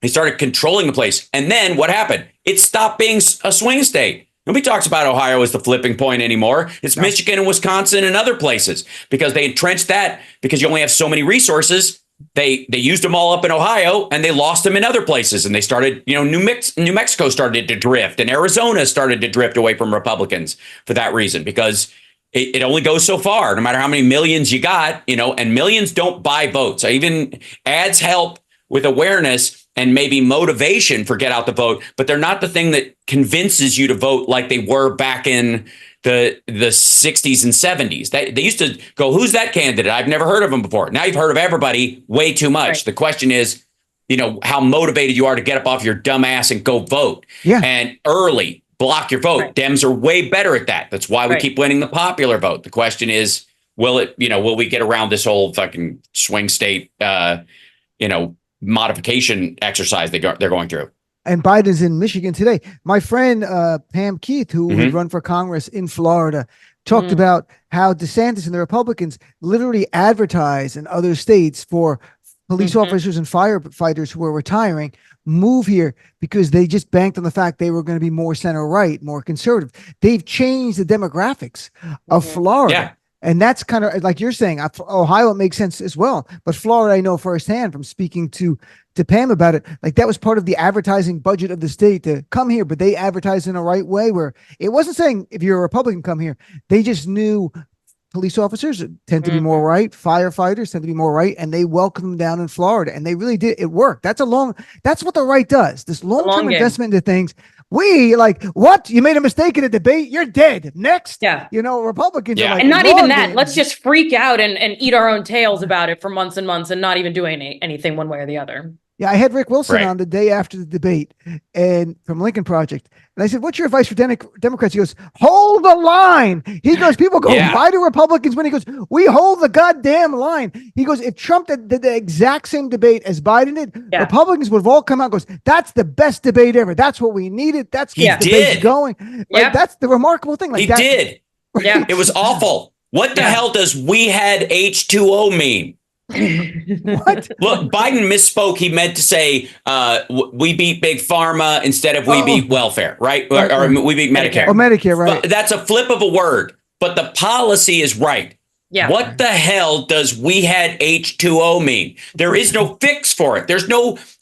They started controlling the place. And then what happened? It stopped being a swing state. Nobody talks about Ohio as the flipping point anymore. It's Michigan and Wisconsin and other places because they entrenched that because you only have so many resources. They used them all up in Ohio and they lost them in other places. And they started, New Mexico started to drift and Arizona started to drift away from Republicans for that reason, because it only goes so far, no matter how many millions you got, and millions don't buy votes. Even ads help with awareness and maybe motivation for get out the vote, but they're not the thing that convinces you to vote like they were back in the 60s and 70s. They used to go, who's that candidate? I've never heard of him before. Now you've heard of everybody way too much. Right. The question is, how motivated you are to get up off your dumb ass and go vote. Yeah. And early, block your vote. Right. Dems are way better at that. That's why we keep winning the popular vote. The question is, will we get around this whole fucking swing state, modification exercise they're going through? And Biden's in Michigan today. My friend Pam Keith, who would run for Congress in Florida, talked about how DeSantis and the Republicans literally advertise in other states for police officers and firefighters who are retiring, move here because they just banked on the fact they were going to be more center right, more conservative. They've changed the demographics of Florida. Yeah. And that's kind of like you're saying, Ohio, it makes sense as well. But Florida, I know firsthand from speaking to Pam about it, like that was part of the advertising budget of the state to come here. But they advertised in a right way where it wasn't saying if you're a Republican, come here. They just knew police officers tend to be more right. Firefighters tend to be more right. And they welcomed them down in Florida. And they really did. It worked. That's what the right does. This long-term investment into things. We what? You made a mistake in a debate. You're dead. Next. Yeah. Republicans are like, and not even that. Let's just freak out and eat our own tails about it for months and months and not even doing anything one way or the other. Yeah, I had Rick Wilson on the day after the debate and from Lincoln Project. And I said, what's your advice for Democrats? He goes, hold the line. He goes, people go, why do Republicans win? He goes, we hold the goddamn line. He goes, if Trump did the exact same debate as Biden did, Republicans would have all come out and goes, that's the best debate ever. That's what we needed. That's the debate going. Like, that's the remarkable thing. Like, he did. Yeah. It was awful. What the hell does we had H2O mean? What? Look, Biden misspoke. He meant to say we beat big pharma instead of we beat welfare, right? Or we beat Medicare. Or Medicare, right? But that's a flip of a word, but the policy is right. Yeah. What the hell does we had H2O mean? There is no fix for it.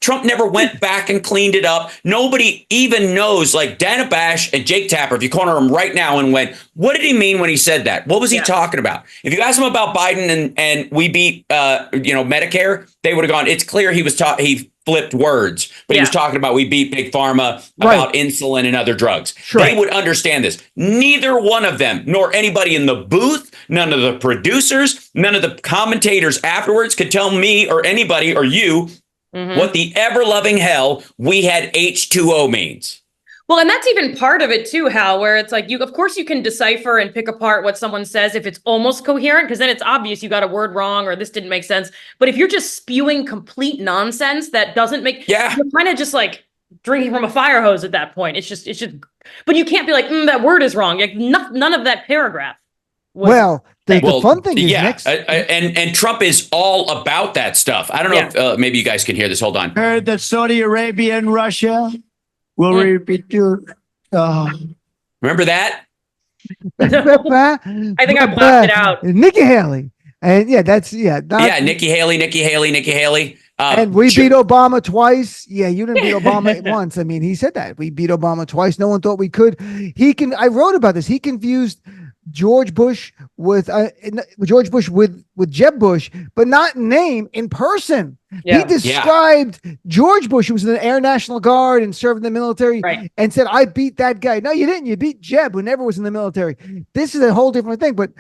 Trump never went back and cleaned it up. Nobody even knows, like Dana Bash and Jake Tapper, if you corner him right now and went, what did he mean when he said that? What was he talking about? If you asked him about Biden and we beat, Medicare, they would have gone, it's clear he flipped words, but he was talking about we beat big pharma, about insulin and other drugs. Sure. They would understand this. Neither one of them, nor anybody in the booth, none of the producers, none of the commentators afterwards could tell me or anybody or you what the ever-loving hell we had H2O means. Well, and that's even part of it too, Hal, where it's like of course you can decipher and pick apart what someone says if it's almost coherent, because then it's obvious you got a word wrong or this didn't make sense. But if you're just spewing complete nonsense that doesn't make, you're kind of just like drinking from a fire hose at that point. It's just, but you can't be like, that word is wrong. Like none of that paragraph. The fun thing is next. And Trump is all about that stuff. I don't know if maybe you guys can hear this. Hold on. Heard that Saudi Arabia and Russia will repeat your. Remember that? I think I blocked it out. Nikki Haley. And Nikki Haley. And we beat Obama twice. Yeah, you didn't beat Obama once. I mean, he said that. We beat Obama twice. No one thought we could. I wrote about this. He confused George Bush with Jeb Bush, but not in name, in person. Yeah. He described George Bush, who was in the Air National Guard and served in the military, and said, "I beat that guy." No, you didn't. You beat Jeb, who never was in the military. This is a whole different thing. But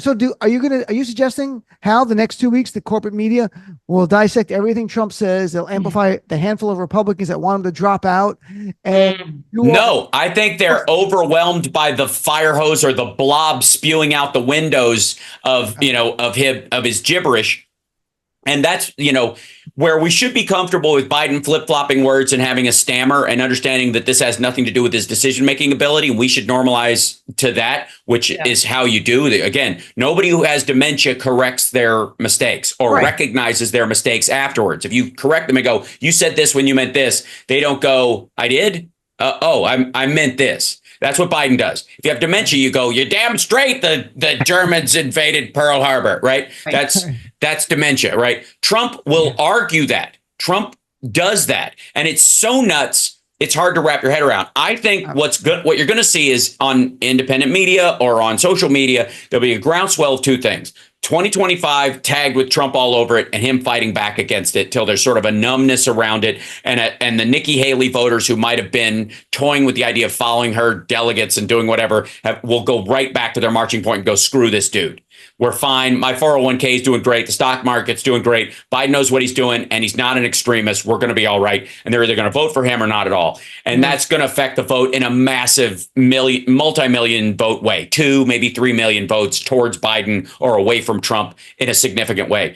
so are you suggesting, Hal, the next 2 weeks the corporate media will dissect everything Trump says? They'll amplify the handful of Republicans that want him to drop out. And no, I think they're overwhelmed by the fire hose or the blob spewing out the windows of his gibberish. And that's, where we should be comfortable with Biden flip-flopping words and having a stammer and understanding that this has nothing to do with his decision-making ability. We should normalize to that, which is how you do it. Again, nobody who has dementia corrects their mistakes or recognizes their mistakes afterwards. If you correct them and go, "You said this when you meant this," they don't go, "I did? I meant this." That's what Biden does. If you have dementia, you go, "You're damn straight the Germans invaded Pearl Harbor," right? That's dementia, right? Trump will argue that. Trump does that. And it's so nuts, it's hard to wrap your head around. I think what you're going to see is on independent media or on social media, there'll be a groundswell of two things. 2025 tagged with Trump all over it and him fighting back against it till there's sort of a numbness around it. And the Nikki Haley voters who might have been toying with the idea of following her delegates and doing whatever will go right back to their marching point and go, "Screw this dude. We're fine. My 401k is doing great. The stock market's doing great. Biden knows what he's doing, and he's not an extremist. We're going to be all right." And they're either going to vote for him or not at all. And that's going to affect the vote in a massive multi-million vote way. 2, maybe 3 million votes towards Biden or away from Trump in a significant way.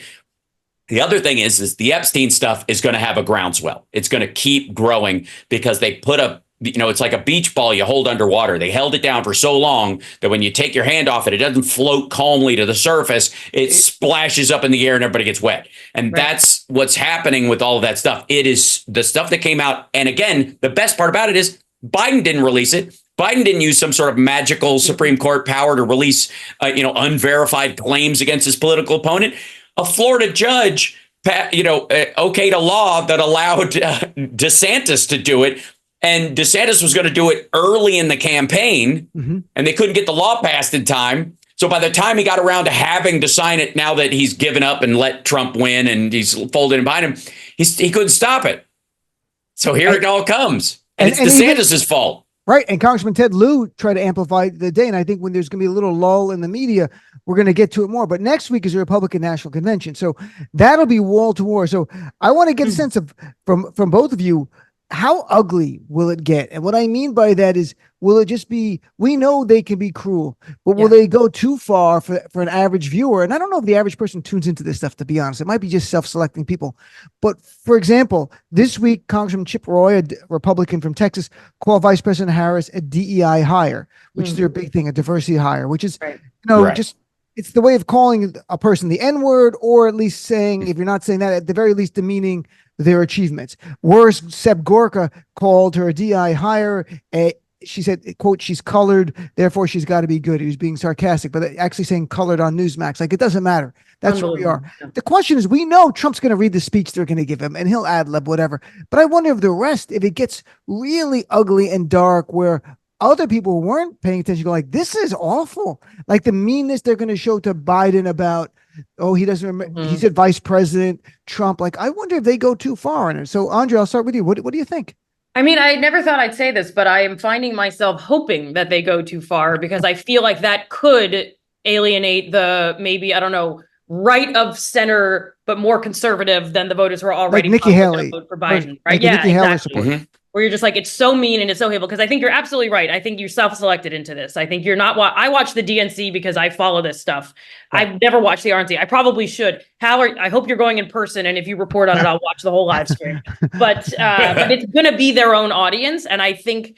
The other thing is the Epstein stuff is going to have a groundswell. It's going to keep growing because they put it's like a beach ball you hold underwater. They held it down for so long that when you take your hand off it, it doesn't float calmly to the surface. It splashes up in the air and everybody gets wet. And that's what's happening with all of that stuff. It is the stuff that came out. And again, the best part about it is Biden didn't release it. Biden didn't use some sort of magical Supreme Court power to release, unverified claims against his political opponent. A Florida judge, okayed a law that allowed DeSantis to do it. And DeSantis was going to do it early in the campaign, and they couldn't get the law passed in time. So by the time he got around to having to sign it, now that he's given up and let Trump win and he's folded in behind him, he couldn't stop it. So here it all comes. And it's DeSantis' fault. Right. And Congressman Ted Lieu tried to amplify the day. And I think when there's going to be a little lull in the media, we're going to get to it more. But next week is the Republican National Convention. So that'll be wall to wall. So I want to get a sense of from both of you, how ugly will it get? And what I mean by that is, will it just be, we know they can be cruel, but will they go too far for an average viewer? And I don't know if the average person tunes into this stuff, to be honest. It might be just self-selecting people. But for example, this week, Congressman Chip Roy, a Republican from Texas, called Vice President Harris a DEI hire, which is their big thing, a diversity hire, which is, just, it's the way of calling a person the N-word, or at least saying, if you're not saying that, at the very least demeaning their achievements. Worse, Seb Gorka called her a DI hire. She said, quote, "She's colored, therefore she's got to be good." He was being sarcastic, but actually saying colored on Newsmax. Like, it doesn't matter. That's where we are. The question is, we know Trump's going to read the speech they're going to give him and he'll ad-lib whatever. But I wonder if if it gets really ugly and dark where other people who weren't paying attention go like, this is awful. Like the meanness they're going to show to Biden about, he doesn't remember. He said Vice President Trump. Like, I wonder if they go too far in it. So, Andrea, I'll start with you. What do you think? I mean, I never thought I'd say this, but I am finding myself hoping that they go too far because I feel like that could alienate the maybe, I don't know, right of center, but more conservative than the voters who are already like Nikki Haley vote for Biden, right? Like Yeah, Nikki Haley exactly. support. Where you're just like, it's so mean and it's so hateful. Because I think you're absolutely right. I think you self-selected into this. I think you're not. I watch the DNC because I follow this stuff. Right. I've never watched the RNC. I probably should. I hope you're going in person, and if you report on it, I'll watch the whole live stream. But it's going to be their own audience, and I think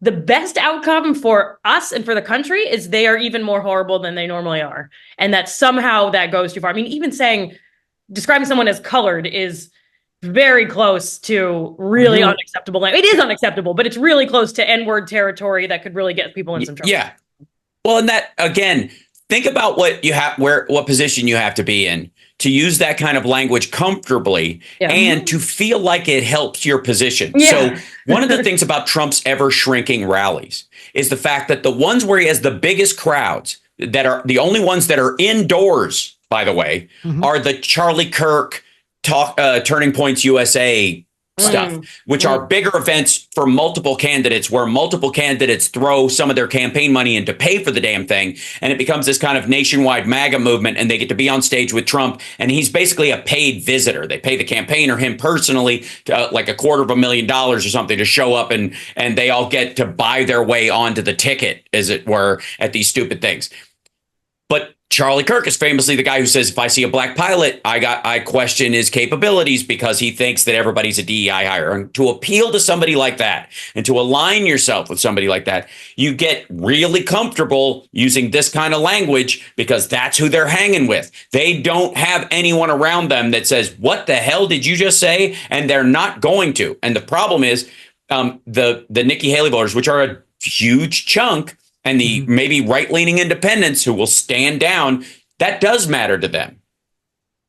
the best outcome for us and for the country is they are even more horrible than they normally are, and that somehow that goes too far. I mean, even describing someone as colored is very close to really unacceptable. It is unacceptable, but it's really close to N-word territory that could really get people in some trouble. Yeah. Well, and that, again, think about what position you have to be in to use that kind of language comfortably and to feel like it helps your position. Yeah. So one of the things about Trump's ever shrinking rallies is the fact that the ones where he has the biggest crowds, that are the only ones that are indoors, by the way, are the Charlie Kirk Turning Points USA stuff, which are bigger events for multiple candidates, where multiple candidates throw some of their campaign money in to pay for the damn thing. And it becomes this kind of nationwide MAGA movement, and they get to be on stage with Trump. And he's basically a paid visitor. They pay the campaign or him personally like $250,000 or something to show up, and they all get to buy their way onto the ticket, as it were, at these stupid things. But Charlie Kirk is famously the guy who says, if I see a black pilot, I question his capabilities, because he thinks that everybody's a DEI hire. And to appeal to somebody like that and to align yourself with somebody like that, you get really comfortable using this kind of language, because that's who they're hanging with. They don't have anyone around them that says, what the hell did you just say? And they're not going to. And the problem is the Nikki Haley voters, which are a huge chunk, and the maybe right-leaning independents who will stand down, that does matter to them.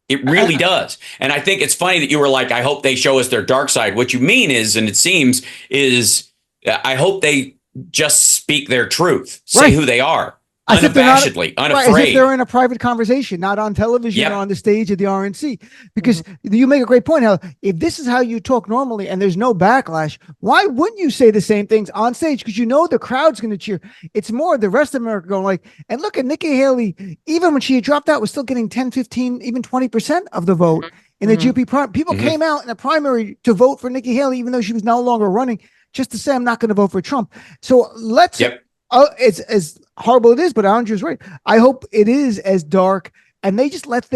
It really does. And I think it's funny that you were like, I hope they show us their dark side. What you mean is, and it seems, is I hope they just speak their truth, say who they are. Unabashedly, unafraid. As if they're in a private conversation, not on television or on the stage at the RNC. Because you make a great point, Hal. If this is how you talk normally and there's no backlash, why wouldn't you say the same things on stage? Because you know the crowd's going to cheer. It's more the rest of America going like, and look at Nikki Haley, even when she had dropped out, was still getting 10, 15, even 20% of the vote in the GOP primary. People came out in the primary to vote for Nikki Haley, even though she was no longer running, just to say, I'm not going to vote for Trump. So let's, it's as horrible it is, but Andrea's right. I hope it is as dark, and they just let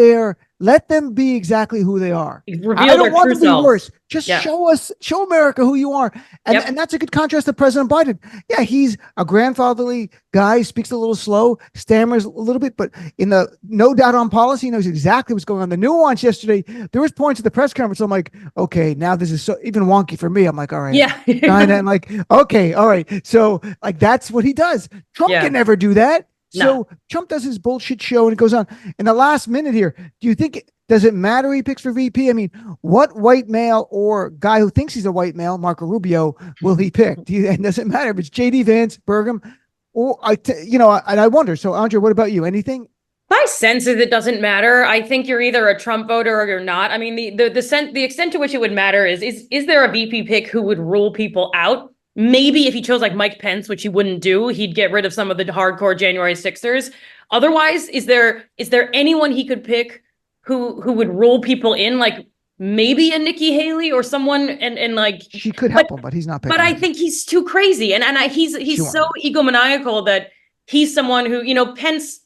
them be exactly who they are. I don't want them to be worse. Just show America who you are. And that's a good contrast to President Biden. Yeah, he's a grandfatherly guy, speaks a little slow, stammers a little bit, but in the no doubt on policy, he knows exactly what's going on. The nuance yesterday, there was points at the press conference. I'm like, okay, now this is so even wonky for me. I'm like, all right. Yeah. And I'm like, okay, all right. So like, that's what he does. Trump can never do that. So Trump does his bullshit show and it goes on. In the last minute here, do you think, does it matter he picks for VP? I mean, what white male or guy who thinks he's a white male, Marco Rubio, will he pick? It doesn't matter if it's JD Vance, Burgum, or, and I wonder. So, Andrea, what about you? Anything? My sense is it doesn't matter. I think you're either a Trump voter or you're not. I mean, the extent to which it would matter is there a VP pick who would rule people out? Maybe if he chose like Mike Pence, which he wouldn't do, he'd get rid of some of the hardcore January 6ers. Otherwise, is there anyone he could pick who would rule people in? Like maybe a Nikki Haley or someone, and like she could help him, but he's not picking. But I think he's too crazy, and he's so egomaniacal that he's someone who, Pence,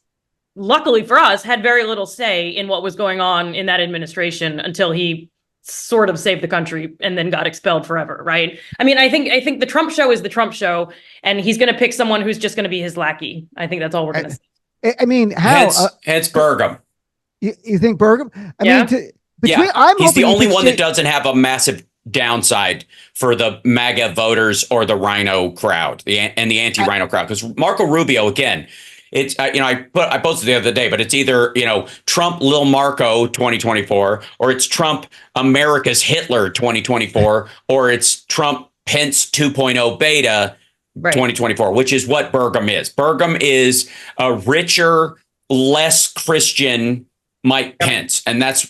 luckily for us, had very little say in what was going on in that administration until he sort of saved the country and then got expelled forever, right? I mean, I think the Trump show is the Trump show, and he's going to pick someone who's just going to be his lackey. I think that's all we're going to say. I mean, how? Hence Burgum. You think Burgum? I mean, he's the only one that doesn't have a massive downside for the MAGA voters or the Rhino crowd, and the anti-Rhino crowd. Because Marco Rubio, again, it's I posted the other day, but it's either Trump Lil Marco 2024, or it's Trump America's Hitler 2024, or it's Trump Pence 2.0 beta 2024, which is what Burgum is. Burgum is a richer, less Christian Mike Pence, and that's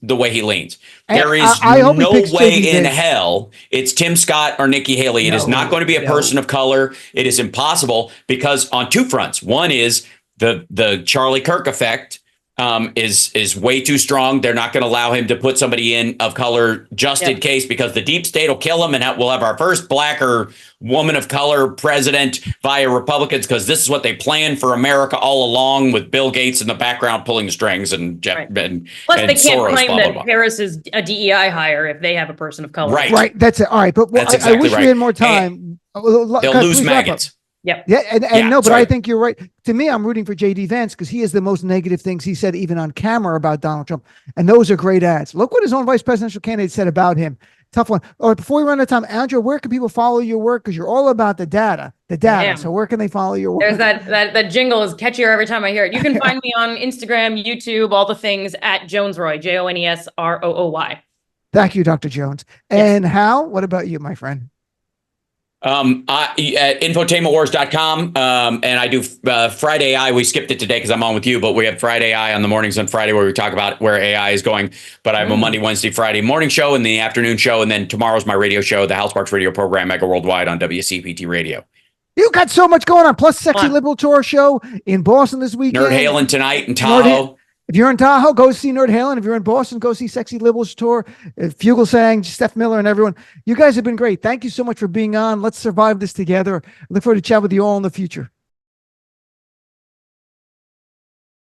the way he leans. There is no way in hell it's Tim Scott or Nikki Haley. It is not going to be a person of color. It is impossible, because on two fronts. One is the Charlie Kirk effect is way too strong. They're not going to allow him to put somebody in of color just in case, because the deep state will kill him, and we'll have our first black or woman of color president via Republicans, because this is what they planned for America all along, with Bill Gates in the background pulling the strings and Jeff and Plus, they can't Soros, claim that Harris is a DEI hire if they have a person of color. Right. That's it. All right, but I wish we had more time. They'll lose maggots. Yep. But I think you're right. To me, I'm rooting for JD Vance, because he has the most negative things he said even on camera about Donald Trump. And those are great ads. Look what his own vice presidential candidate said about him. Tough one. All right, before we run out of time, Andrea, where can people follow your work? Because you're all about the data. So where can they follow your work? There's that jingle is catchier every time I hear it. You can find me on Instagram, YouTube, all the things at Jones-Rooy, JONESROOY. Thank you, Dr. Jones. And Hal, what about you, my friend? Infotainmentwars.com. And I do Friday AI. We skipped it today because I'm on with you, but we have Friday AI on the mornings on Friday where we talk about where AI is going. But I have a Monday, Wednesday, Friday morning show and the afternoon show. And then tomorrow's my radio show, the Hal Sparks radio program, Mega Worldwide on WCPT Radio. You got so much going on. Plus, Sexy Liberal Tour show in Boston this weekend. Nerd Halen tonight in Tahoe. If you're in Tahoe, go see Nerd Halen. If you're in Boston, go see Sexy Liberals Tour. Fugelsang, Steph Miller, and everyone. You guys have been great. Thank you so much for being on. Let's survive this together. I look forward to chat with you all in the future.